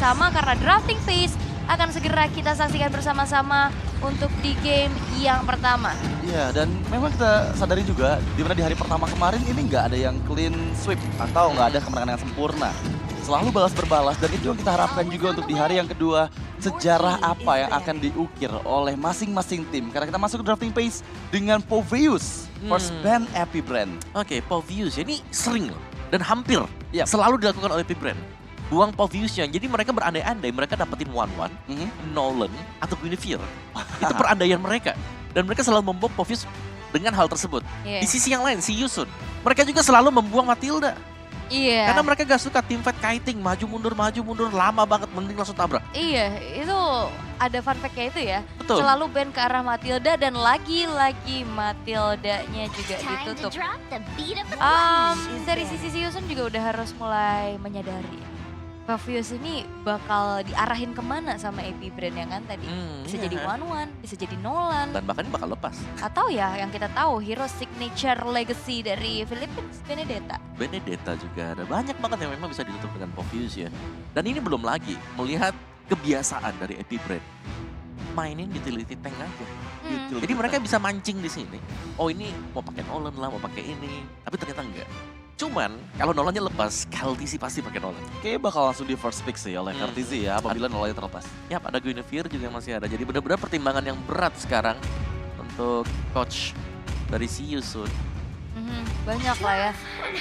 bersama karena drafting phase akan segera kita saksikan bersama-sama untuk di game yang pertama. Iya, dan memang kita sadari juga dimana di hari pertama kemarin ini nggak ada yang clean sweep atau nggak ada kemenangan yang sempurna. Selalu balas berbalas dan itu yang kita harapkan juga untuk di hari yang kedua. Sejarah apa yang akan diukir oleh masing-masing tim. Karena kita masuk ke drafting phase dengan Poveus first ban Epi Brand. Oke, Poveus ini sering loh dan hampir Yap. selalu dilakukan oleh Epi Brand. Buang Poveusnya, jadi mereka berandai-andai mereka dapetin One-One, Nolan, atau Guinevere. Itu perandaian mereka. Dan mereka selalu membuang Poveus dengan hal tersebut. Iya. Di sisi yang lain, si Yusun, mereka juga selalu membuang Matilda. Iya. Karena mereka gak suka teamfight kiting, maju mundur, lama banget, mending langsung tabrak. Iya, itu ada fun fact-nya itu ya. Betul. Selalu ban ke arah Matilda dan lagi-lagi Matildanya juga ditutup. Dari sisi Yusun juga udah harus mulai menyadari. Poveus ini bakal diarahin kemana sama Epi Brand yang kan tadi. Bisa Iya. jadi One-One, bisa jadi Nolan. Dan bahkan ini bakal lepas. Atau ya yang kita tahu hero signature legacy dari Philippines, Benedetta. Benedetta juga ada banyak banget yang memang bisa ditutup dengan Poveus ya. Dan ini belum lagi melihat kebiasaan dari Epi Brand. Mainin utility tank aja. Jadi mereka bisa mancing di sini. Oh ini mau pakai Nolan lah, mau pakai ini. Tapi ternyata enggak. Cuman kalau Nolannya lepas, Khaleesi pasti pakai Nolan. Kayaknya bakal langsung di first pick sih oleh Khaleesi ya apabila Nolannya terlepas. Ya ada Guinevere juga yang masih ada. Jadi benar-benar pertimbangan yang berat sekarang untuk coach dari si Yusun. Banyak lah ya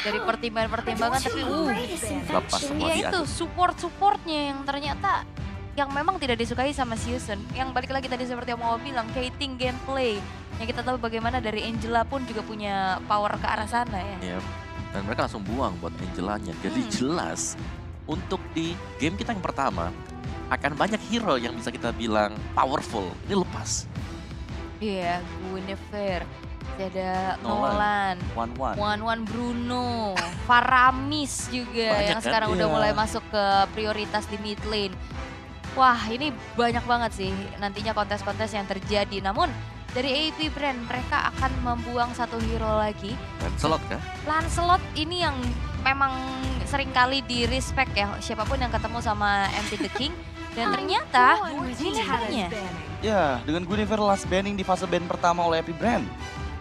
dari pertimbangan-pertimbangan tapi Lepas semua ya diadu. itu supportnya yang ternyata yang memang tidak disukai sama si Yusun. Yang balik lagi tadi seperti yang mau bilang, kiting gameplay. Yang kita tahu bagaimana dari Angela pun juga punya power ke arah sana ya. Ya, dan mereka langsung buang buat Angelanya. Jadi jelas untuk di game kita yang pertama akan banyak hero yang bisa kita bilang powerful. Ini lepas. Iya, Guinevere. Ada Nolan. Nolan. One-one. One Bruno, Faramis juga Banyak yang kan? sekarang udah Iya. mulai masuk ke prioritas di mid lane. Wah ini banyak banget sih nantinya kontes-kontes yang terjadi. Namun dari AP Brand mereka akan membuang satu hero lagi. Lancelot kah? Lancelot ini yang memang seringkali di respect ya siapapun yang ketemu sama MP The King. Dan ternyata Guinevere-nya. Ya, dengan Guinevere last banning di fase ban pertama oleh Epi Brand.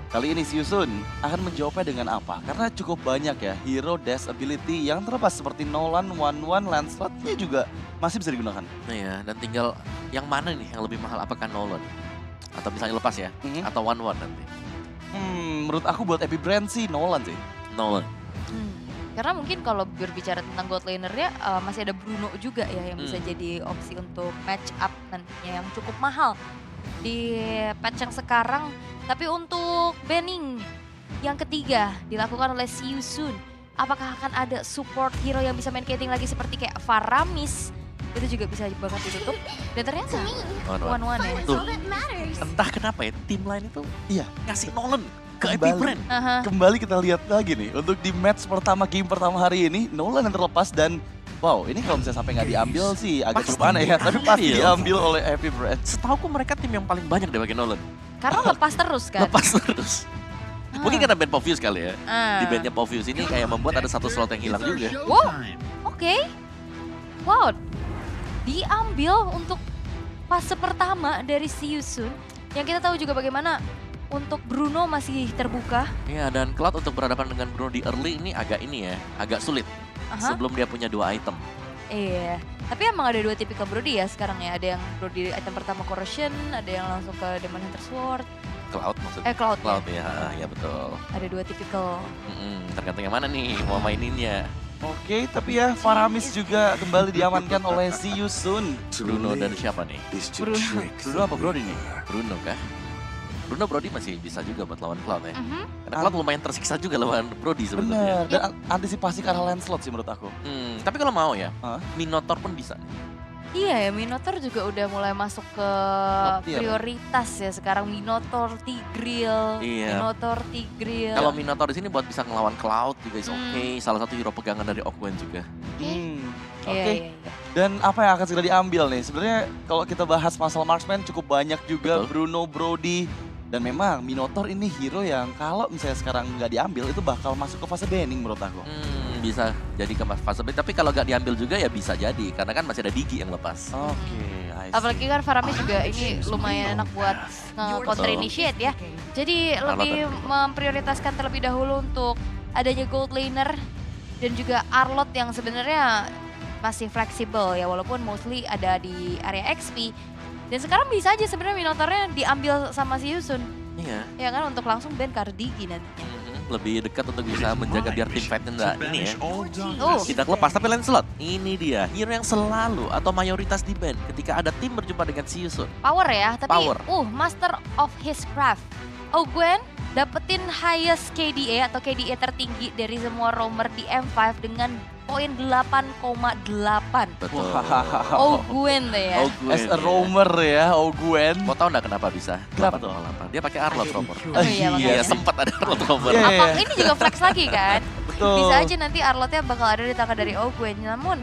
Kali ini si Yusun akan menjawabnya dengan apa? Karena cukup banyak ya hero dash ability yang terlepas seperti Nolan, One-One, Lancelot-nya juga masih bisa digunakan. Nah ya, dan tinggal yang mana nih yang lebih mahal? Apakah Nolan? Atau misalnya lepas ya? Atau One-One nanti? Menurut aku buat Epi Brand sih Nolan sih. Nolan. Karena mungkin kalau berbicara tentang god laner-nya masih ada Bruno juga ya yang bisa jadi opsi untuk match up nantinya yang cukup mahal di patch yang sekarang. Tapi untuk banning yang ketiga dilakukan oleh si Yusun, apakah akan ada support hero yang bisa main kiting lagi seperti kayak Faramis? Itu juga bisa banget ditutup. Dan ternyata One-One ya. Tuh, entah kenapa ya tim lain itu Iya. ngasih Nolan ke Epi Brand. Kembali kita lihat lagi nih untuk di match pertama game pertama hari ini Nolan yang terlepas dan wow ini kalau misalnya sampai nggak diambil sih agak Pasti cukup aneh ya. Tapi pasti diambil. diambil oleh Epi Brand. Setauku mereka tim yang paling banyak deh pakai Nolan. Karena lepas terus kan. Lepas terus. Mungkin karena band Poveus kali ya. Di bandnya Poveus ini kayak membuat ada satu slot yang hilang juga. Wow, oke. Wow, diambil untuk fase pertama dari si Yusun. Yang kita tahu juga bagaimana untuk Bruno masih terbuka. Iya, dan Cloud untuk berhadapan dengan Bruno di early ini agak sulit. Sebelum dia punya 2 item. Iya, tapi emang ada 2 tipikal Brody ya sekarang ya. Ada yang Brody item pertama Corrosion, ada yang langsung ke Demon Hunter Sword. Cloud maksudnya. Cloud ya betul. Ada 2 tipikal. Tergantung yang mana nih mau maininnya. Oke, tapi ya Faramis juga kembali diamankan oleh si Yusun. Bruno dan siapa nih? Bruno apa Brody nih? Bruno kah? Bruno Brody masih bisa juga buat lawan Cloud ya. Karena Cloud lumayan tersiksa juga lawan Brody Bener, sebenarnya. dan antisipasi ke arah Lancelot sih menurut aku. Tapi kalau mau ya, Hah? Minotaur pun bisa. Iya ya, Minotaur juga udah mulai masuk ke tier. prioritas ya sekarang. Minotaur, Tigreal, Iya. Minotaur, Tigreal. Kalau Minotaur di sini buat bisa ngelawan Cloud juga is oke. Salah satu hero pegangan dari Ogwen juga. Oke. Dan apa yang akan segera diambil nih? Sebenarnya kalau kita bahas masalah marksman cukup banyak juga. Betul. Bruno, Brody. Dan memang Minotaur ini hero yang kalau misalnya sekarang nggak diambil itu bakal masuk ke fase banning menurut aku. bisa jadi ke fase berikut. Tapi kalau nggak diambil juga ya bisa jadi. Karena kan masih ada Digi yang lepas. Oke, I see. Apalagi kan Faramis juga ini lumayan enak buat counter initiate ya. Jadi lebih memprioritaskan terlebih dahulu untuk adanya gold laner dan juga Arlott yang sebenarnya masih fleksibel ya, walaupun mostly ada di area XP. Dan sekarang bisa aja sebenarnya Minotaurnya diambil sama si Yusun. Iya. Ya kan, untuk langsung ban Kardigi nantinya. Lebih dekat untuk bisa menjaga biar tim fight enggak ini ya. Oh. Tidak lepas, tapi Lancelot ini dia hero yang selalu atau mayoritas di ban ketika ada tim berjumpa dengan si Yusun. Power ya, tapi Power. master of his craft. Gwen dapetin highest KDA atau KDA tertinggi dari semua roamer di M5 dengan poin 8,8. Betul. Gwen tuh ya. Gwen, As a ya. roamer ya, Gwen. Mau tahu nggak kenapa bisa? Kenapa? 8,8. Dia pakai Arlott roamer. Oh iya, Iya, makanya. sempat ada Arlott roamer. Iya. Apa ini juga flex lagi kan? Betul. Bisa aja nanti Arlottnya bakal ada di tangan dari Gwen. Namun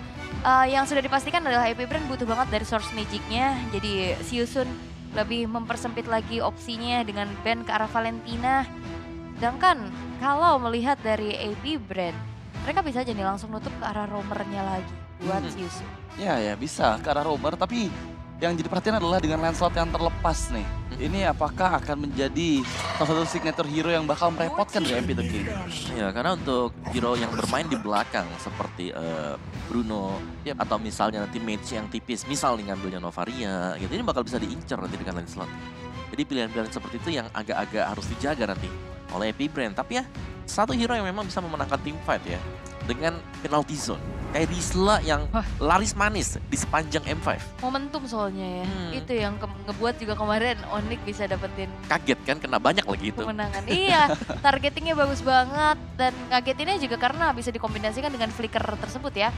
yang sudah dipastikan adalah EP Brand butuh banget dari source magicnya. Jadi si Yusun lebih mempersempit lagi opsinya dengan ban ke arah Valentina. Sedangkan kalau melihat dari AP Brand, mereka bisa aja nih langsung nutup ke arah roamernya lagi buat si Yusun. Ya bisa ke arah roamer, tapi yang jadi perhatian adalah dengan Lancelot yang terlepas nih. Ini apakah akan menjadi salah satu signature hero yang bakal merepotkan dari MP The King? Ya, karena untuk hero yang bermain di belakang seperti Bruno atau misalnya nanti mage yang tipis, misal nih ngambilnya Novaria gitu, ini bakal bisa diincar nanti dengan Lancelot. Jadi pilihan-pilihan seperti itu yang agak-agak harus dijaga nanti oleh EP Brand. Tapi ya, satu hero yang memang bisa memenangkan team fight ya, dengan penalty zone. Kayak Rizla yang laris manis di sepanjang M5. Momentum soalnya ya, itu yang ngebuat juga kemarin Onyx bisa dapetin Kaget kan, kena banyak lagi itu. kemenangan. Iya, targetingnya bagus banget dan ngagetinnya juga karena bisa dikombinasikan dengan flicker tersebut ya.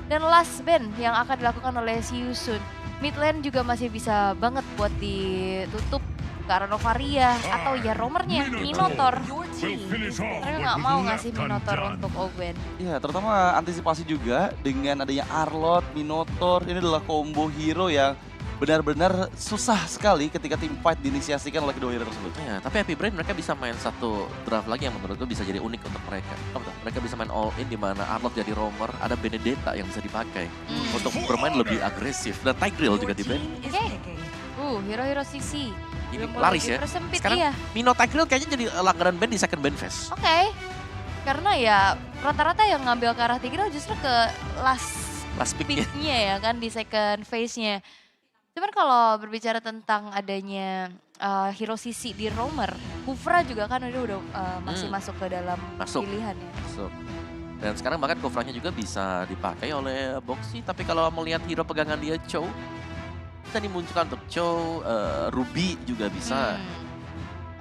Dan last ban yang akan dilakukan oleh si Yusun, mid lane juga masih bisa banget buat ditutup ke arah Novaria atau ya roamernya Minotaur. Mereka nggak mau ngasih Minotaur untuk Gwen. Ya, terutama antisipasi juga dengan adanya Arlott, Minotaur. Ini adalah combo hero yang benar-benar susah sekali ketika tim fight diinisiasikan oleh kedua hero tersebut. Ya, tapi Happy Brain mereka bisa main satu draft lagi yang menurut gue bisa jadi unik untuk mereka. Mereka bisa main all in di mana Arlott jadi roamer, ada Benedetta yang bisa dipakai untuk bermain lebih agresif, dan Tigreal juga di ban. Hero-hero sisi. Ini Udah mulai laris ya. dipersempit, Sekarang iya. Mino Tigreal kayaknya jadi langganan ban di second ban phase. Oke. Karena ya rata-rata yang ngambil ke arah Tigreal justru ke Last pick-nya. pick-nya ya kan di second phase-nya. Cuman kalau berbicara tentang adanya hero sisi di roamer, Kufra juga kan udah masih masuk ke dalam Masuk. pilihan ya. So, dan sekarang bahkan covernya juga bisa dipakai oleh Boxy. Tapi kalau melihat hero pegangan dia Chow, kita dimunculkan untuk Chow, Ruby juga bisa.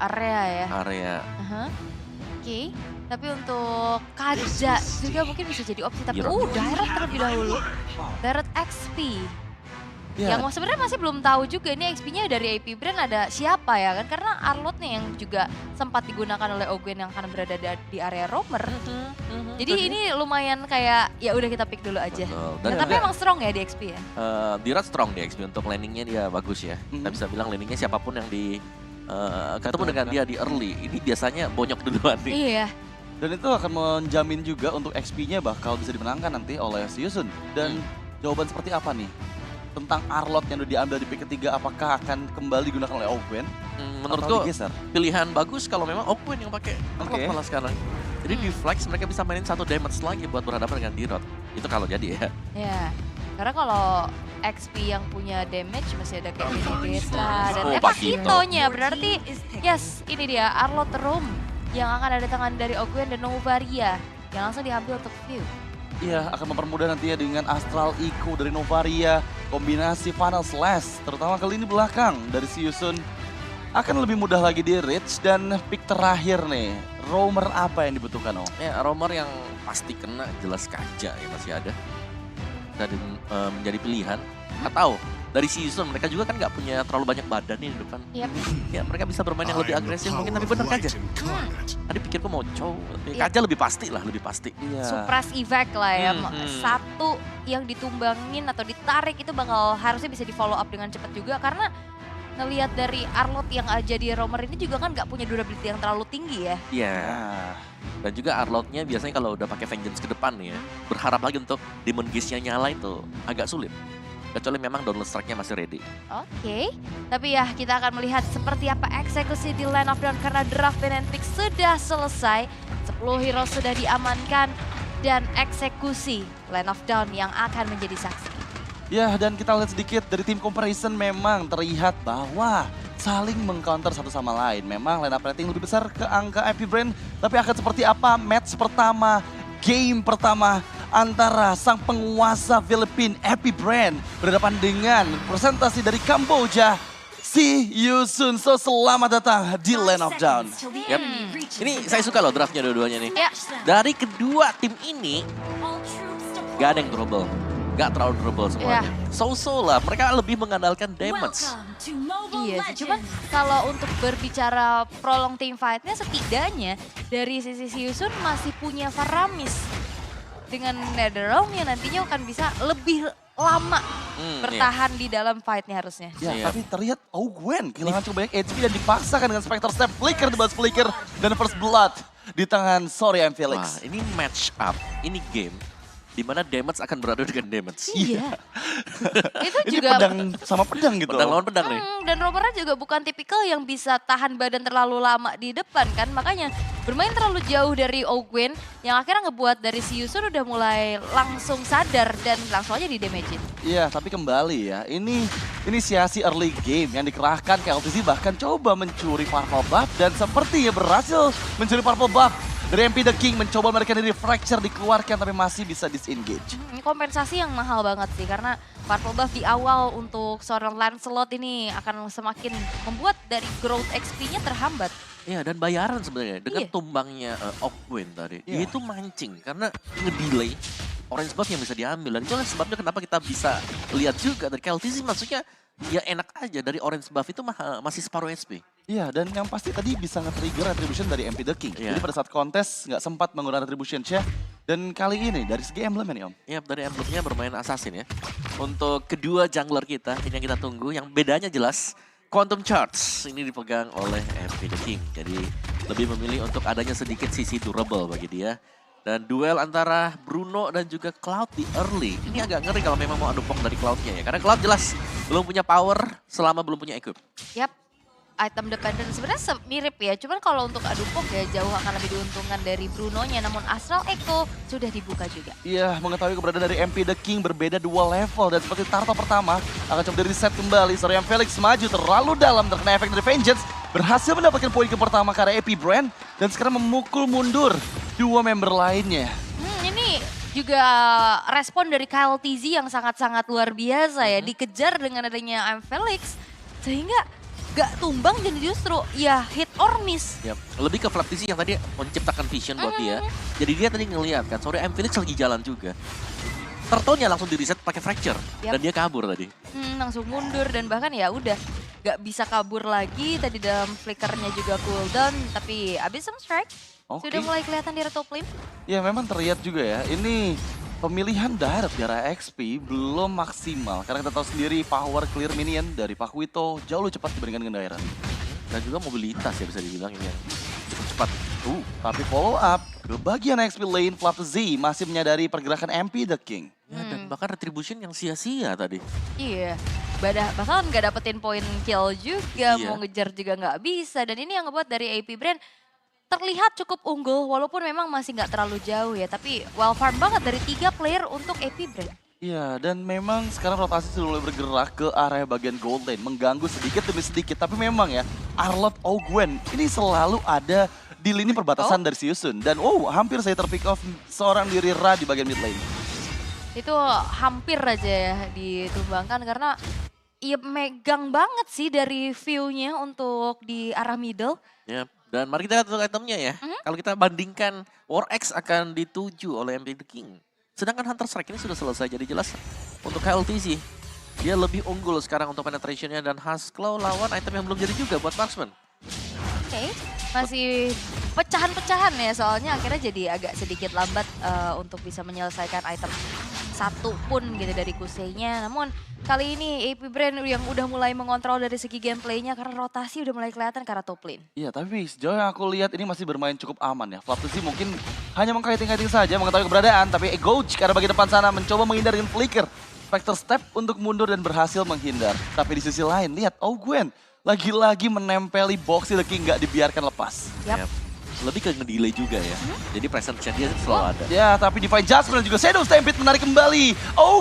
Area ya. Area. Oke. Tapi untuk Kaja juga mungkin bisa jadi opsi. Tapi Hero. Direct terlebih dahulu. Direct XP. Ya, Yang sebenarnya masih belum tahu juga ini XP-nya dari AP Brand ada siapa ya kan. Karena Arlott nih yang juga sempat digunakan oleh Gwen yang akan berada di area roamer. Jadi ini lumayan kayak ya udah kita pick dulu aja. Betul. Nah, tapi emang strong ya di XP ya. Dirat strong di XP untuk landingnya dia bagus ya. Kita bisa bilang landingnya siapapun yang di ketemu dengan dia di early, ini biasanya bonyok duluan nih. Iya. dan itu akan menjamin juga untuk XP-nya bakal bisa dimenangkan nanti oleh si Yusun. Dan jawaban seperti apa nih? Tentang Arlott yang udah diambil di pick ketiga, apakah akan kembali digunakan oleh Gwen? Menurutku digeser? pilihan bagus kalau memang Gwen yang pakai Arlott Oke. malah sekarang. Jadi di flex mereka bisa mainin satu damage lagi buat berhadapan dengan Dirot. Itu kalau jadi ya. Ya. Karena kalau XP yang punya damage masih ada kayak Benedetta dan Oh, Pakito-nya. Berarti yes, ini dia Arlott Room yang akan ada tangan dari Gwen dan Novaria yang langsung diambil untuk view. Iya, akan mempermudah nantinya dengan Astral Echo dari Novaria, kombinasi Final Slash, terutama kali ini belakang dari si Yusun. Akan lebih mudah lagi di reach, dan pick terakhir nih, roamer apa yang dibutuhkan, Om? Ya, roamer yang pasti kena jelas Kaja ya masih ada. Dan menjadi pilihan. Atau dari si Yusun, mereka juga kan nggak punya terlalu banyak badan nih di depan. Yap. Ya, mereka bisa bermain yang lebih agresif mungkin, tapi bener Kaja. Tadi pikirku mau Chow, tapi Kaja lebih pasti lah, lebih pasti. Iya. Suppress effect lah ya. Hmm. Satu yang ditumbangin atau ditarik itu bakal harusnya bisa di follow up dengan cepat juga. Karena ngelihat dari Arlott yang jadi roamer ini juga kan nggak punya durability yang terlalu tinggi ya. Iya. Nah, Dan juga Arlott-nya biasanya kalau udah pakai Vengeance ke depan nih ya, berharap lagi untuk Demon Geist-nya nyala itu agak sulit. Kecuali memang Download Strike-nya masih ready. Oke, tapi ya kita akan melihat seperti apa eksekusi di Line of Dawn karena draft Benentik sudah selesai. 10 hero sudah diamankan dan eksekusi Line of Dawn yang akan menjadi saksi. ya dan kita lihat sedikit dari tim comparison memang terlihat bahwa saling mengcounter satu sama lain. Memang line up rating lebih besar ke angka MP Brand, tapi akan seperti apa match pertama, game pertama antara sang penguasa Filipina Epi Brand berhadapan dengan presentasi dari Kamboja, Si Yusun. So selamat datang di Line of Dawn. Yap. Ini saya suka loh draftnya dua-duanya nih. Ya, Dari kedua tim ini, gak ada yang trouble. Gak terlalu trouble semuanya. So-so lah, mereka lebih mengandalkan damage. iya sih. Cuman kalau untuk berbicara prolong team fight-nya setidaknya dari sisi Si Yusun masih punya Faramis. Dengan Netherrealm yang nantinya akan bisa lebih lama bertahan di dalam fight-nya harusnya. Ya, Iya. tapi terlihat Gwen kehilangan cukup banyak HP dan dipaksakan dengan Spectre Step, Flicker di bawah Flicker, dan First Blood di tangan Sorry I'm Wah, Felix. ini match up, ini game di mana damage akan beradu dengan damage. Iya. Itu Ini juga pedang sama pedang gitu. Pedang lawan pedang nih. dan romernya juga bukan tipikal yang bisa tahan badan terlalu lama di depan kan. Makanya bermain terlalu jauh dari Gwen yang akhirnya ngebuat dari Si Yusun udah mulai langsung sadar dan langsung aja di damage-in. Iya, tapi kembali ya, ini inisiasi early game yang dikerahkan ke LTZ bahkan coba mencuri Purple Buff dan sepertinya berhasil mencuri Purple Buff. Dari MP The King mencoba mereka dari Fracture dikeluarkan tapi masih bisa disengage. Ini kompensasi yang mahal banget sih karena Purple Buff di awal untuk seorang Lancelot ini akan semakin membuat dari growth XP-nya terhambat. Iya, dan bayaran sebenarnya dengan Iya. tumbangnya Gwen tadi. Iya. Dia itu mancing karena ngedelay orange buff yang bisa diambil. Dan itulah sebabnya kenapa kita bisa lihat juga dari KLTZ maksudnya ya enak aja dari orange buff itu masih separuh SP. Iya, dan yang pasti tadi bisa nge-trigger Retribution dari MP The King. Iya. Jadi pada saat kontes nggak sempat menggunakan Retribution-nya. Dan kali ini dari segi emblem ya nih Om. Iya, dari emblemnya bermain assassin ya. Untuk kedua jungler kita, ini yang kita tunggu. Yang bedanya jelas, Quantum Charge ini dipegang oleh MP The King. Jadi lebih memilih untuk adanya sedikit sisi durable bagi dia. Dan duel antara Bruno dan juga Cloud di early. Ini agak ngeri kalau memang mau adu pong dari Cloud-nya ya. Karena Cloud jelas belum punya power selama belum punya equip. Yap, item dependent sebenarnya mirip ya. Cuman kalau untuk adu pok ya jauh akan lebih diuntungkan dari Bruno-nya. Namun Astral Echo sudah dibuka juga. Iya, mengetahui keberadaan dari MP The King berbeda dua level. Dan seperti Tarto pertama, akan coba di-reset kembali. Sorry, Felix maju terlalu dalam, terkena efek dari Vengeance. Berhasil mendapatkan poin ke pertama karena Epi Brand. Dan sekarang memukul mundur dua member lainnya. Ini juga respon dari Kyle TZ yang sangat-sangat luar biasa ya. Dikejar dengan adanya I'm Felix. Sehingga gak tumbang jadi justru ya hit or miss. Ya, lebih ke Flap TC yang tadi menciptakan vision buat dia. Jadi dia tadi ngelihat kan, sorry I'm Felix lagi jalan juga. Turtle-nya langsung di-reset pakai Fracture. Yap. Dan dia kabur tadi. Langsung mundur dan bahkan ya udah gak bisa kabur lagi. Tadi dalam flickernya juga cooldown. Tapi abis some strike Oke. sudah mulai kelihatan di top lane. Ya memang terlihat juga ya, ini pemilihan direct di arah XP belum maksimal. Karena kita tahu sendiri power clear minion dari Pak Wito jauh lebih cepat dibandingkan dengan direct. Dan juga mobilitas ya bisa dibilang ini yang cukup cepat. Tapi follow up, ke bagian XP lane, Flap Z masih menyadari pergerakan MP The King. Ya, dan bahkan retribution yang sia-sia tadi. Iya, bahkan nggak dapetin poin kill juga, Iya. mau ngejar juga nggak bisa. Dan ini yang ngebuat dari AP Brand terlihat cukup unggul, walaupun memang masih nggak terlalu jauh ya. Tapi well farm banget dari 3 player untuk AP Brand. Iya, dan memang sekarang rotasi sudah mulai bergerak ke area bagian gold lane, mengganggu sedikit demi sedikit. Tapi memang ya, Arlott Gwen ini selalu ada di lini perbatasan dari Si Yusun. Dan hampir saya terpick off seorang diri Ra di bagian mid lane. Itu hampir aja ya ditumbangkan karena ya megang banget sih dari view-nya untuk di arah middle. Ya, dan mari kita lihat untuk itemnya ya. Kalau kita bandingkan, War X akan dituju oleh MP The King. Sedangkan Hunter Strike ini sudah selesai, jadi jelas untuk KLTZ. Dia lebih unggul sekarang untuk penetrationnya dan Husklow lawan item yang belum jadi juga buat Marksman. Oke, masih pecahan-pecahan ya soalnya akhirnya jadi agak sedikit lambat untuk bisa menyelesaikan item. satu pun gitu dari Kusei-nya. Namun kali ini AP Brand yang udah mulai mengontrol dari segi gameplaynya karena rotasi udah mulai kelihatan ke arah top lane. Iya, tapi sejauh yang aku lihat ini masih bermain cukup aman ya. Flaptusi mungkin hanya mengkiting-kiting saja mengetahui keberadaan, tapi Gouge ke arah bagian depan sana mencoba menghindari flicker. Spectre step untuk mundur dan berhasil menghindar. Tapi di sisi lain, lihat Gwen lagi-lagi menempeli Boxy the King, nggak dibiarkan lepas. Yap. Lebih ke ngedelay juga ya. Jadi presence-nya dia selalu ada. Ya, tapi Divine Judgment dan juga Shadow Stampede menarik kembali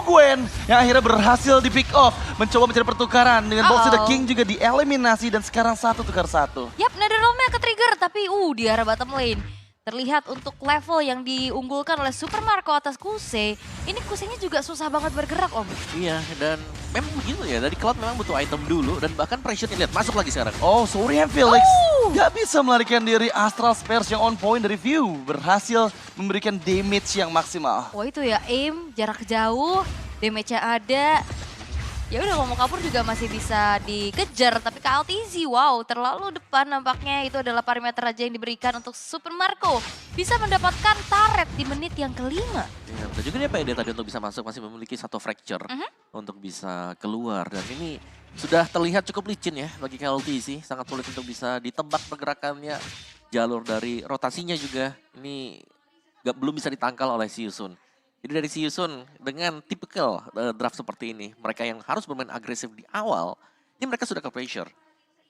Gwen yang akhirnya berhasil di pick off. Mencoba mencari pertukaran dengan Boxy the King juga dieliminasi dan sekarang 1 tukar 1. Yap, Netherrealm-nya ke-trigger tapi di arah bottom lane. Terlihat untuk level yang diunggulkan oleh Super Marco atas Kusei, ini Kusei-nya juga susah banget bergerak Om. Iya, dan memang begitu ya. Dari Cloud memang butuh item dulu dan bahkan pressure-nya lihat masuk lagi sekarang. Sorry Felix. Gak bisa melarikan diri. Astral Spears yang on point dari View berhasil memberikan damage yang maksimal. Wah itu ya, aim, jarak jauh, damage-nya ada. Ya udah kalau mau kabur juga masih bisa dikejar, tapi KLTZ wow terlalu depan nampaknya. Itu adalah parameter aja yang diberikan untuk Super Marco. Bisa mendapatkan turret di menit yang kelima. Ya, dan juga dia PD tadi untuk bisa masuk masih memiliki 1 fracture untuk bisa keluar. Dan ini sudah terlihat cukup licin ya bagi KLTZ. Sangat sulit untuk bisa ditebak pergerakannya. Jalur dari rotasinya juga ini belum bisa ditangkal oleh Siusun. Jadi dari Siusun dengan typical draft seperti ini, mereka yang harus bermain agresif di awal, ini mereka sudah ke pressure.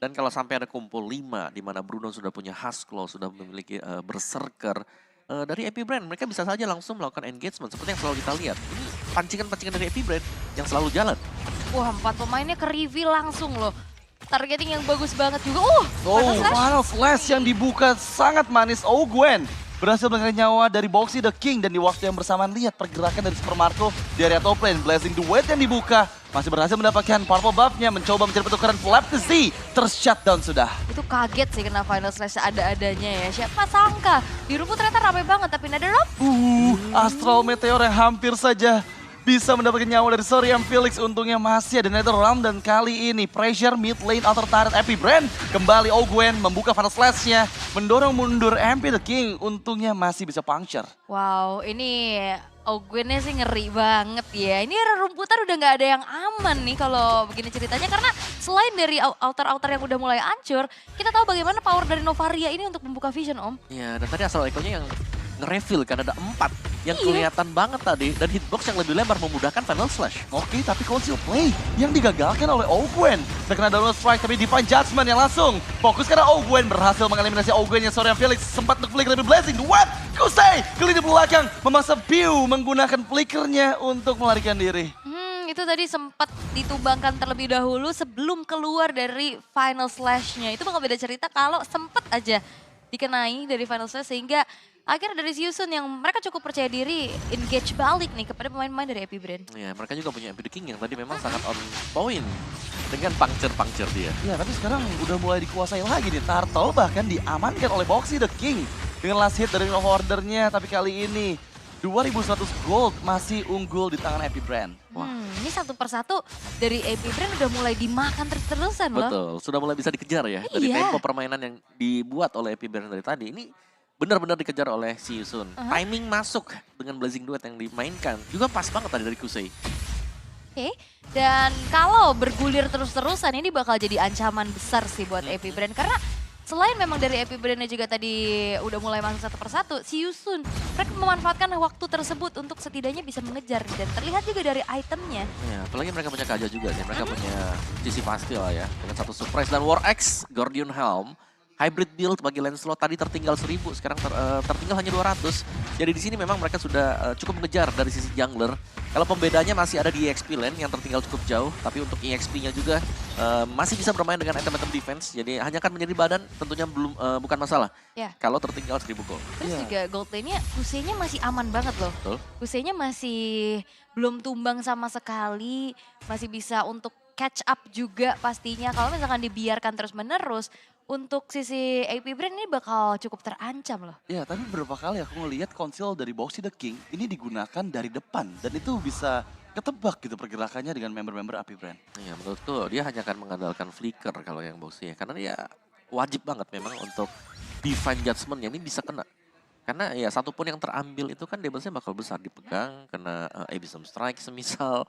Dan kalau sampai ada kumpul 5, di mana Bruno sudah punya Husklaw, sudah memiliki Berserker, dari AP Brand mereka bisa saja langsung melakukan engagement seperti yang selalu kita lihat. Ini pancingan-pancingan dari AP Brand yang selalu jalan. Wah 4 pemainnya ke reveal langsung loh. Targeting yang bagus banget juga. Final Flash yang dibuka sangat manis. Gwen berhasil melengkapi nyawa dari Boxy the King. Dan di waktu yang bersamaan lihat pergerakan dari Super Marco di area top lane. Blazing Duet yang dibuka masih berhasil mendapatkan purple buff-nya. Mencoba mencari pertukaran Flaptusi. Tershutdown sudah. Itu kaget sih kena Final Slash ada-adanya ya. Siapa sangka di rumput ternyata ramai banget tapi Netherrealm. Astral Meteor yang hampir saja bisa mendapatkan nyawa dari Soriam Felix. Untungnya masih ada Netherrealm dan kali ini pressure mid lane outer turret AP Brand. Kembali Gwen membuka Final Slash-nya. Mendorong mundur MP the King. Untungnya masih bisa puncture. Wow ini Gwen-nya sih ngeri banget ya. Ini rumputan udah nggak ada yang aman nih kalau begini ceritanya. Karena selain dari altar-altar yang udah mulai hancur, kita tahu bagaimana power dari Novaria ini untuk membuka vision Om. Iya, dan tadi asal ekornya yang nge-reveal kan ada 4 yang kelihatan banget tadi. Dan hitbox yang lebih lebar memudahkan Final Slash. Oke, tapi conceal play yang digagalkan oleh Gwen. Terkena download strike tapi Divine Judgment yang langsung fokus karena Gwen berhasil meneliminasi Gwen yang Soriam Felix sempat untuk flicker lebih blazing. What? Kusei kelini belakang memasang Pew menggunakan flickernya untuk melarikan diri. Itu tadi sempat ditumbangkan terlebih dahulu sebelum keluar dari Final Slash-nya. Itu bakal beda cerita kalau sempat aja dikenai dari Final Slash sehingga akhirnya dari Siusun yang mereka cukup percaya diri engage balik nih kepada pemain-pemain dari AP Brand. Ya, mereka juga punya MP The King yang tadi memang sangat on point dengan puncture dia. Ya, tapi sekarang udah mulai dikuasai lagi nih. Turtle bahkan diamankan oleh Boxy the King dengan last hit dari Nova Order-nya. Tapi kali ini 2100 gold masih unggul di tangan AP Brand. Ini 1 persatu dari AP Brand udah mulai dimakan terus-terusan loh. Betul, sudah mulai bisa dikejar ya. Dari tempo permainan yang dibuat oleh AP Brand dari tadi. Ini benar-benar dikejar oleh Siusun. Timing masuk dengan Blazing Duet yang dimainkan. Juga pas banget tadi dari Kusei. Oke, dan kalau bergulir terus-terusan ini bakal jadi ancaman besar sih buat AP Brand. Karena selain memang dari AP Brand juga tadi udah mulai masuk 1 persatu, Siusun mereka memanfaatkan waktu tersebut untuk setidaknya bisa mengejar. Dan terlihat juga dari itemnya. Ya, apalagi mereka punya Kaja juga nih. Mereka punya sisi pasti lah ya. Dengan 1 surprise dan War X, Gordian Helm. Hybrid build bagi Lancelot tadi tertinggal 1000, sekarang tertinggal hanya 200. Jadi di sini memang mereka sudah cukup mengejar dari sisi jungler. Kalau pembedanya masih ada di EXP lane yang tertinggal cukup jauh, tapi untuk EXP-nya juga masih bisa bermain dengan item-item defense. Jadi hanya kan menjadi badan tentunya bukan masalah. Ya. Kalau tertinggal 1000 gold. Terus juga gold lane-nya Kusei-nya masih aman banget loh. Betul. Kusei-nya masih belum tumbang sama sekali, masih bisa untuk catch up juga pastinya. Kalau misalkan dibiarkan terus-menerus, untuk sisi AP Brand ini bakal cukup terancam loh. Ya, tapi beberapa kali aku ngelihat konsil dari Boxy the King ini digunakan dari depan. Dan itu bisa ketebak gitu pergerakannya dengan member-member AP Brand. Iya, menurutku dia hanya akan mengandalkan flicker kalau yang Boxy ya. Karena dia wajib banget memang untuk Divine Judgment yang ini bisa kena. Karena ya satupun yang terambil itu kan damage-nya bakal besar. Dipegang, kena Abyssal Strike semisal.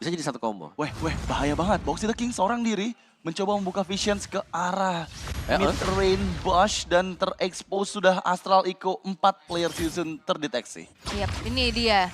Bisa jadi satu combo. Weh, bahaya banget. Boxy the King seorang diri mencoba membuka visions ke arah mid-range bush dan terekspos sudah Astral Echo 4 player season terdeteksi. Yap, ini dia.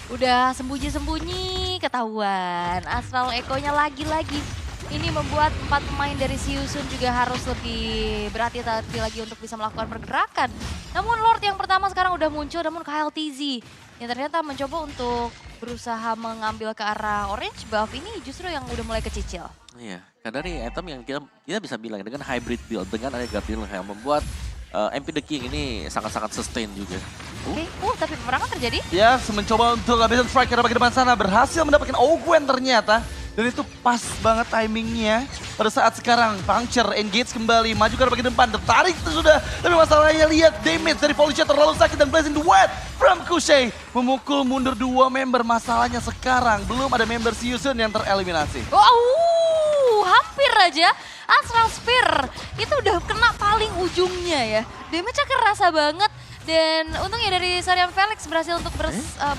Udah sembunyi-sembunyi ketahuan. Astral Echo-nya lagi-lagi. Ini membuat 4 pemain dari Siusun juga harus lebih berhati-hati lagi untuk bisa melakukan pergerakan. Namun Lord yang pertama sekarang udah muncul, namun KLTZ yang ternyata mencoba untuk berusaha mengambil ke arah orange buff ini justru yang udah mulai kecicil. Iya, karena dari item yang kita bisa bilang dengan hybrid build, dengan ada Guardian yang membuat MP The King ini sangat-sangat sustain juga. Oke, tapi peperangan terjadi. Ya, mencoba untuk Abyssal Strike karena bagian depan sana berhasil mendapatkan Ogwen ternyata. Dan itu pas banget timingnya pada saat sekarang Puncture engage kembali, maju ke bagian depan, tertarik itu sudah. Tapi masalahnya lihat damage dari Felicia terlalu sakit dan Blazing Duet from Kushay memukul mundur 2 member. Masalahnya sekarang belum ada member Siusun yang tereliminasi. Wow, hampir aja. Astral Spear itu udah kena paling ujungnya ya. Damage-nya kerasa banget. Dan untungnya dari Sarian Felix berhasil untuk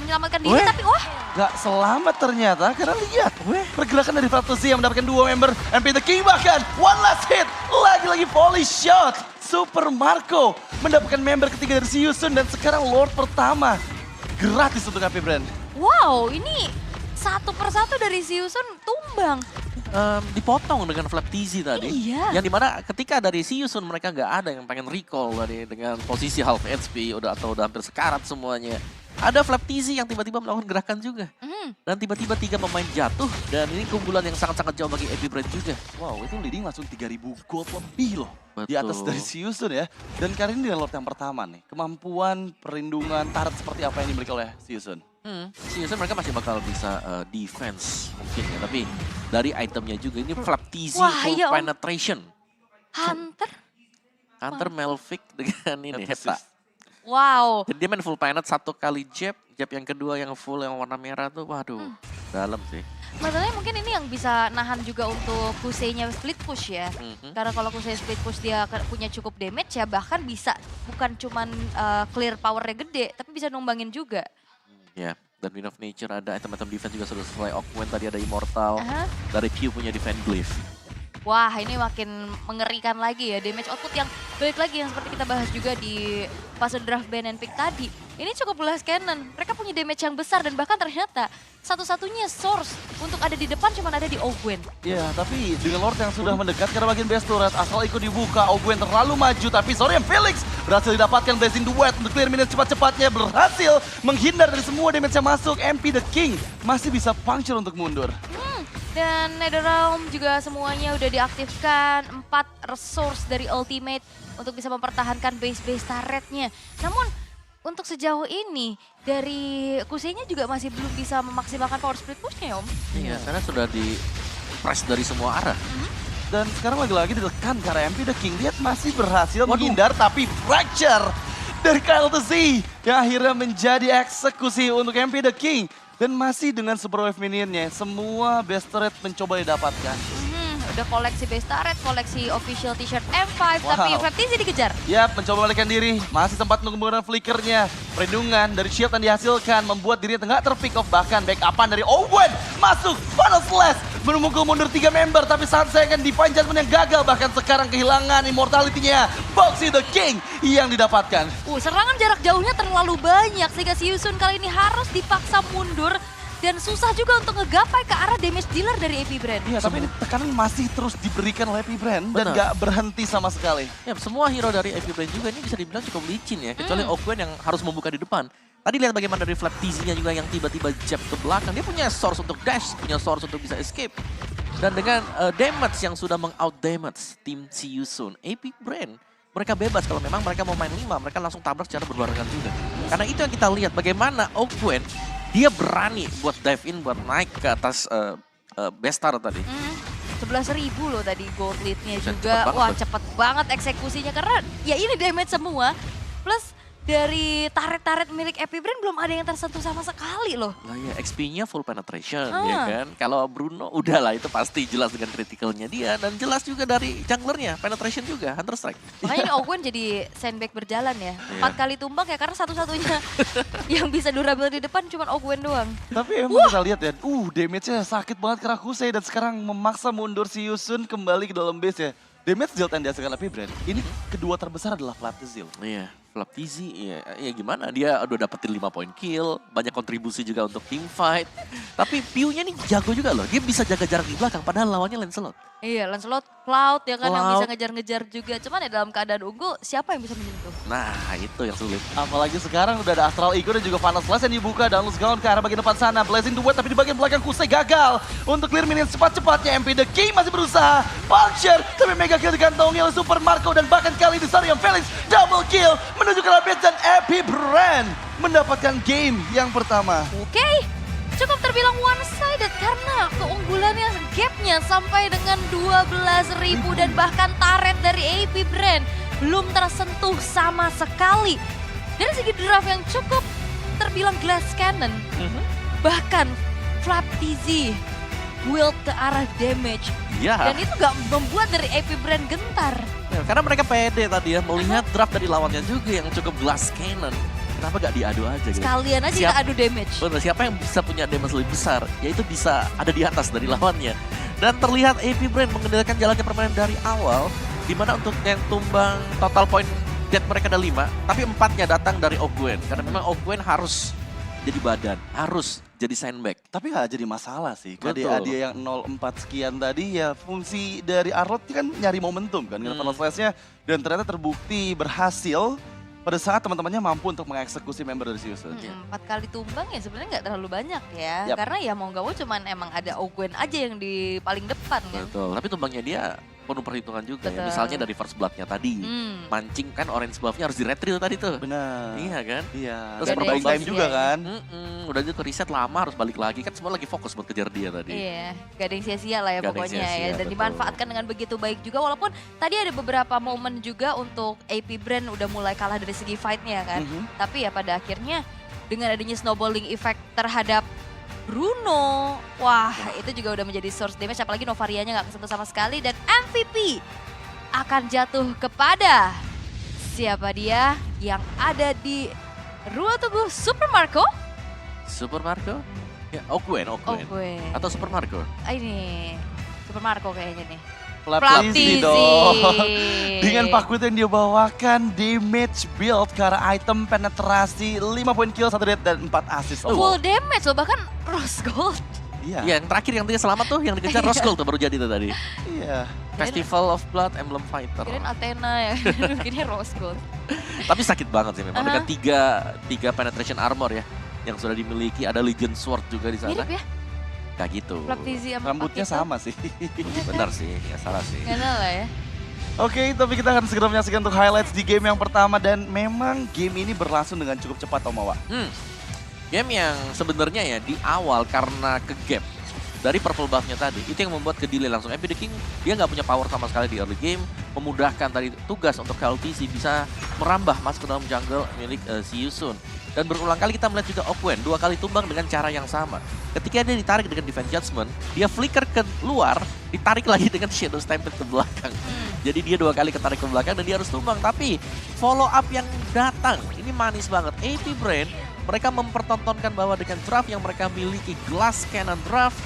menyelamatkan diri, tapi wah. Gak selamat ternyata, karena lihat pergerakan dari Fantasy yang mendapatkan 2 member. MP The King bahkan, one last hit, lagi-lagi volley shot. Super Marco mendapatkan member ketiga dari Siusun dan sekarang Lord pertama. Gratis untuk HP Brand. Wow, ini satu persatu dari Siusun tumbang. Dipotong dengan Flap TZ tadi. Iya. Yang dimana ketika dari Siusun mereka nggak ada yang pengen recall tadi dengan posisi half HP atau udah hampir sekarat semuanya. Ada Flap TZ yang tiba-tiba melakukan gerakan juga. Dan tiba-tiba 3 pemain jatuh dan ini keunggulan yang sangat-sangat jauh bagi AP Brand juga. Wow, itu leading langsung 3.000 gold lebih loh. Betul. Di atas dari Siusun ya. Dan kali ini Lord yang pertama nih. Kemampuan perlindungan turret seperti apa yang dimiliki oleh Siusun? Siusun mereka masih bakal bisa defense mungkin ya. Tapi dari itemnya juga ini Flap TZ Wah, full ya penetration. Hunter. Melvic dengan ini Heta. Wow. Jadi dia main full penet 1 kali jab yang kedua yang full yang warna merah tuh waduh dalam sih. Masalahnya mungkin ini yang bisa nahan juga untuk Kusei-nya split push ya. Karena kalau Kusei split push dia punya cukup damage ya bahkan bisa bukan cuman clear powernya gede tapi bisa numbangin juga. Ya, dan Wind of Nature ada item-item defense juga sudah selesai. Ogwen tadi ada Immortal, dari Q punya Defend Glyph. Wah, ini makin mengerikan lagi ya damage output yang balik lagi yang seperti kita bahas juga di fase draft ban and pick tadi. Ini cukup belas cannon, mereka punya damage yang besar dan bahkan ternyata satu-satunya source untuk ada di depan cuma ada di Ogwen. Iya, tapi dengan Lord yang sudah mendekat karena bagian base turret, asal ikut dibuka, Ogwen terlalu maju, tapi Sorian Felix berhasil didapatkan Blazing Duet untuk clear minute cepat-cepatnya, berhasil menghindar dari semua damage yang masuk. MP The King masih bisa puncture untuk mundur. Dan Netherrealm juga semuanya udah diaktifkan, 4 resource dari Ultimate untuk bisa mempertahankan base-base turretnya. Namun untuk sejauh ini dari Kusei-nya juga masih belum bisa memaksimalkan power split push-nya Om. Iya, karena sudah di press dari semua arah. Dan sekarang lagi-lagi ditekan karena MP The King. Lihat masih berhasil menghindar tapi fracture dari KLTZ yang akhirnya menjadi eksekusi untuk MP The King. Dan masih dengan Super Wave minionnya, semua best turret mencoba didapatkan. Udah koleksi base turret, koleksi official t-shirt M5, tapi Flap TZ dikejar. Yap, mencoba balikan diri, masih sempat menggunakan flickernya. Perlindungan dari shield yang dihasilkan membuat dirinya tengah terpick off, bahkan backupan dari Owen masuk Final Slash. Memukul mundur 3 member, tapi saat saya akan Divine Judgment yang gagal, bahkan sekarang kehilangan immortality-nya. Boxy the King yang didapatkan. Serangan jarak jauhnya terlalu banyak, sehingga Siusun kali ini harus dipaksa mundur. Dan susah juga untuk ngegapai ke arah damage dealer dari AP Brand. Iya, tapi ini tekanan masih terus diberikan oleh AP Brand dan gak berhenti sama sekali. Ya, semua hero dari AP Brand juga ini bisa dibilang cukup licin ya, kecuali Ogwen yang harus membuka di depan. Tadi lihat bagaimana dari Flap TZ-nya juga yang tiba-tiba jab ke belakang. Dia punya source untuk dash, punya source untuk bisa escape. Dan dengan damage yang sudah meng-out-damage tim Siusun, AP Brand, mereka bebas kalau memang mereka mau main 5, mereka langsung tabrak secara berbarengan juga. Karena itu yang kita lihat bagaimana Ogwen, dia berani buat dive in, buat naik ke atas Bestar tadi. 11.000 loh tadi gold lead-nya juga. Wah cepet banget eksekusinya karena ya ini damage semua. Plus dari turret-turret milik Epic Brain belum ada yang tersentuh sama sekali loh. Lah ya, XP-nya full penetration ya kan. Kalau Bruno udahlah itu pasti jelas dengan critical-nya dia. Dan jelas juga dari junglernya, penetration juga, Hunter Strike. Makanya ini Ogwen jadi sandbag berjalan ya. 4 kali tumbang ya karena satu-satunya yang bisa durable di depan cuma Ogwen doang. Tapi emang kita lihat ya, damage-nya sakit banget ke Rakusei dan sekarang memaksa mundur si Yusun kembali ke dalam base ya. Damage Zilt yang dihasilkan Epic Brain, ini kedua terbesar adalah Flat Zilt. Iya, Flap TZ, ya gimana, dia udah dapetin 5 poin kill, banyak kontribusi juga untuk team fight. Tapi Piu-nya nih jago juga loh, dia bisa jaga jarak di belakang, padahal lawannya Lancelot. Iya, Lancelot, Cloud ya kan yang Cloud. bisa ngejar-ngejar juga. Cuman ya dalam keadaan unggul, siapa yang bisa menyentuh? Nah, itu yang sulit. Apalagi sekarang udah ada Astral Eagle dan juga Final Slash yang dibuka dan Luz Gaon ke arah bagian depan sana. Blazing the Wet tapi di bagian belakang Kusei gagal untuk clear minion cepat-cepatnya. MP The King masih berusaha puncture tapi mega kill dikantongi oleh Super Marco dan bahkan kali ini Sariam Felix double kill menuju ke base dan Epic Brain mendapatkan game yang pertama. Oke, cukup terbilang one-sided karena keunggulannya gapnya sampai dengan 12.000 dan bahkan turret dari Epic Brain belum tersentuh sama sekali. Dari segi draft yang cukup terbilang glass cannon, bahkan Flap TZ build ke arah damage. Iya. Dan itu gak membuat dari Epic Brain gentar. Ya, karena mereka pede tadi ya, melihat draft dari lawannya juga yang cukup glass cannon. Kenapa gak diadu aja gitu? Sekalian aja kita adu damage. Bener, siapa yang bisa punya damage lebih besar, yaitu bisa ada di atas dari lawannya. Dan terlihat Epic Brain mengendalikan jalannya permainan dari awal, di mana untuk yang tumbang total point death mereka ada 5, tapi 4-nya datang dari Ogwen. Karena memang Ogwen harus jadi badan, harus jadi sandbag. Tapi nggak jadi masalah sih. Betul. KDA yang 0-4 sekian tadi ya fungsi dari Arlott kan nyari momentum kan. Dengan Final Slash-nya dan ternyata terbukti berhasil pada saat teman-temannya mampu untuk mengeksekusi member dari Yusun. 4 kali tumbang ya sebenarnya nggak terlalu banyak ya. Yap. Karena ya mau nggak mau cuman emang ada Ogwen aja yang di paling depan kan. Betul, tapi tumbangnya dia penuh perhitungan juga ya. Betul. Misalnya dari first blood-nya tadi, mancing kan orange buff-nya harus di-retrill tadi tuh. Benar. Iya kan? Iya. Terus Dan berbaik ada time yang juga sia-sia. kan. Udah gitu riset lama harus balik lagi, kan semua lagi fokus buat kejar dia tadi. Iya, gak ada yang sia-sia lah ya Gak ada yang pokoknya sia-sia, ya. Dan betul. dimanfaatkan dengan begitu baik juga. Walaupun tadi ada beberapa momen juga untuk AP Brand udah mulai kalah dari segi fight-nya kan. Tapi ya pada akhirnya dengan adanya snowballing effect terhadap Bruno, wah itu juga udah menjadi source damage. Apalagi Novarianya gak kesentuh sama sekali. Dan MVP akan jatuh kepada siapa dia yang ada di ruang tunggu Super Marco. Super Marco? Ya, Ogwen. Ogwen. Atau Super Marco? Ini Super Marco kayaknya nih. Flap Flap TZ TZ. dong. Dengan Pakut yang dia bawakan damage build ke arah item penetrasi 5 poin kill, 1 death dan 4 assist. Full damage loh, bahkan rose gold. Iya. Iya, yang terakhir yang dia selamat tuh, yang dikejar Rose Gold tuh baru jadi tuh tadi. Iya. Festival of Blood Emblem Fighter. Kirain Athena ya, kirain rose gold. Tapi sakit banget sih memang, dengan tiga penetration armor ya, yang sudah dimiliki, ada Legion Sword juga di sana. Mirip ya, Kayak gitu. Flap TZ sama Rambutnya Pakito. sama sih. Benar sih, ya salah sih. Gak salah ya. Oke, tapi kita akan segera menyaksikan untuk highlights di game yang pertama dan memang game ini berlangsung dengan cukup cepat Tomawa. Game yang sebenarnya ya di awal karena ke gap dari purple buff-nya tadi, itu yang membuat ke delay langsung. MP The King dia nggak punya power sama sekali di early game, memudahkan tadi tugas untuk KLTC bisa merambah masuk ke dalam jungle milik si Yusun. Dan berulang kali kita melihat juga Ogwen 2 kali tumbang dengan cara yang sama. Ketika dia ditarik dengan Defense Judgment, dia flicker ke luar, ditarik lagi dengan Shadow Stampede ke belakang. Jadi dia 2 kali ketarik ke belakang dan dia harus tumbang. Tapi follow up yang datang, ini manis banget. AP Brain, mereka mempertontonkan bahwa dengan draft yang mereka miliki, Glass Cannon Draft,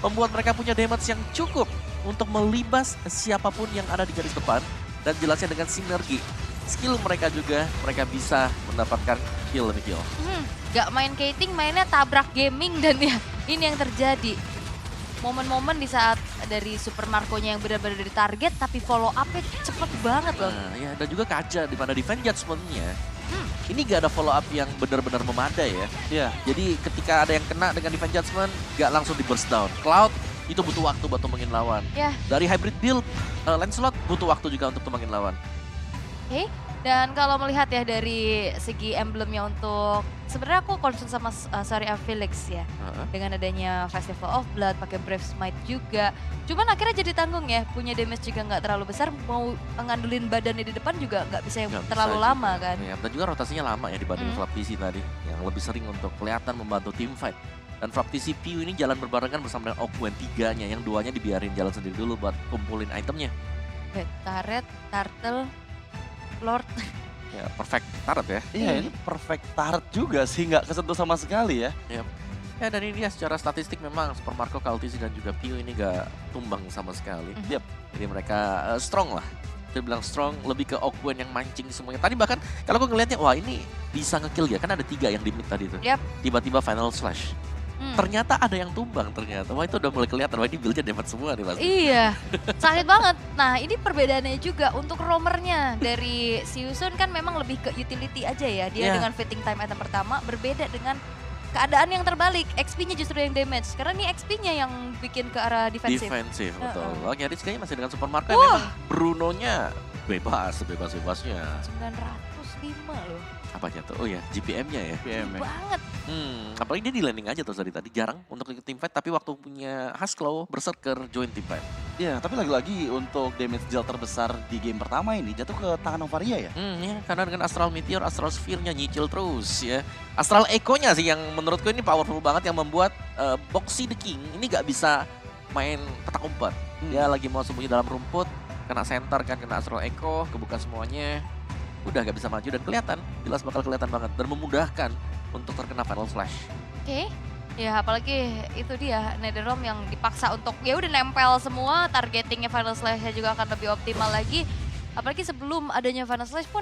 membuat mereka punya damage yang cukup untuk melibas siapapun yang ada di garis depan. Dan jelasnya dengan sinergi skill mereka juga, mereka bisa mendapatkan kill demi kill. Gak main skating, mainnya tabrak gaming dan ya ini yang terjadi. Momen-momen di saat dari Super Marco-nya yang benar-benar dari target tapi follow up-nya cepet banget loh. Nah, ya, dan juga kaca di mana Defense Judgment-nya ini gak ada follow up yang benar-benar memadai ya. Iya. Jadi ketika ada yang kena dengan Defense Judgment, gak langsung di burst down. Cloud itu butuh waktu buat tumbangin lawan. Ya, Dari hybrid build, Lancelot butuh waktu juga untuk tumbangin lawan. oke. Dan kalau melihat ya dari segi emblemnya untuk sebenarnya aku concern sama Saria Felix ya. Heeh. Dengan adanya Festival of Blood, pakai Brave Smite juga. Cuman akhirnya jadi tanggung ya, punya damage juga nggak terlalu besar, mau ngandelin badannya di depan juga nggak bisa yang Nggak bisa terlalu juga. lama kan. Ya, dan juga rotasinya lama ya dibanding Mm. Flaptisi tadi. Yang lebih sering untuk kelihatan membantu tim fight. Dan Flaptisi Piu ini jalan berbarengan bersama dengan Ogwen tiganya. Yang duanya dibiarin jalan sendiri dulu buat kumpulin itemnya. Oke, Turret, Turtle, Lord. Ya, perfect turret ya. Iya, ini perfect turret juga sih, nggak kesentuh sama sekali ya. Ya dan ini dia secara statistik memang Super Marco, Kaltisi dan juga Piu ini gak tumbang sama sekali. Mhm. Yap. Jadi mereka strong lah. Saya bilang strong, lebih ke Ogwen yang mancing semuanya. Tadi bahkan kalau gue ngelihatnya, wah ini bisa ngekill ya. Kan ada 3 yang di mid tadi tuh. Yap. Tiba-tiba final slash. Hmm. Ternyata ada yang tumbang ternyata. Wah itu udah mulai kelihatan, wah ini build-nya dapat semua nih pasti. Iya, sakit banget. Nah ini perbedaannya juga untuk roamernya dari Siusun kan memang lebih ke utility aja ya. Dia Iya. dengan fitting time item pertama berbeda dengan keadaan yang terbalik. XP-nya justru yang damage. Karena ini XP-nya yang bikin ke arah defensif. Defensif, betul. Heeh. Oh Nyaris kayaknya masih dengan Super Marco yang Wah. memang Brunonya bebas, sebebas-bebasnya. 905 loh. Apanya tuh? Oh ya, GPM-nya ya. PM ya. Banget. Apalagi dia di landing aja terus dari tadi. Jarang untuk ikut team fight, tapi waktu punya Husklaw, Berserker, join team fight. Iya, tapi lagi-lagi untuk damage deal terbesar di game pertama ini jatuh ke tangan Novaria ya. Ya, karena dengan Astral Meteor, Astral Sphere-nya nyicil terus ya. Astral Echo-nya sih yang menurutku ini powerful banget yang membuat Boxy the King ini gak bisa main petak umpet. Dia lagi mau sembunyi dalam rumput, kena center kan, kena Astral Echo, kebuka semuanya. Udah gak bisa maju dan kelihatan, jelas bakal kelihatan banget. Dan memudahkan untuk terkena Final Slash. Oke. Ya apalagi itu dia Netherrealm yang dipaksa untuk ya udah nempel semua, targetingnya Final Slash-nya juga akan lebih optimal lagi. Apalagi sebelum adanya Final Slash pun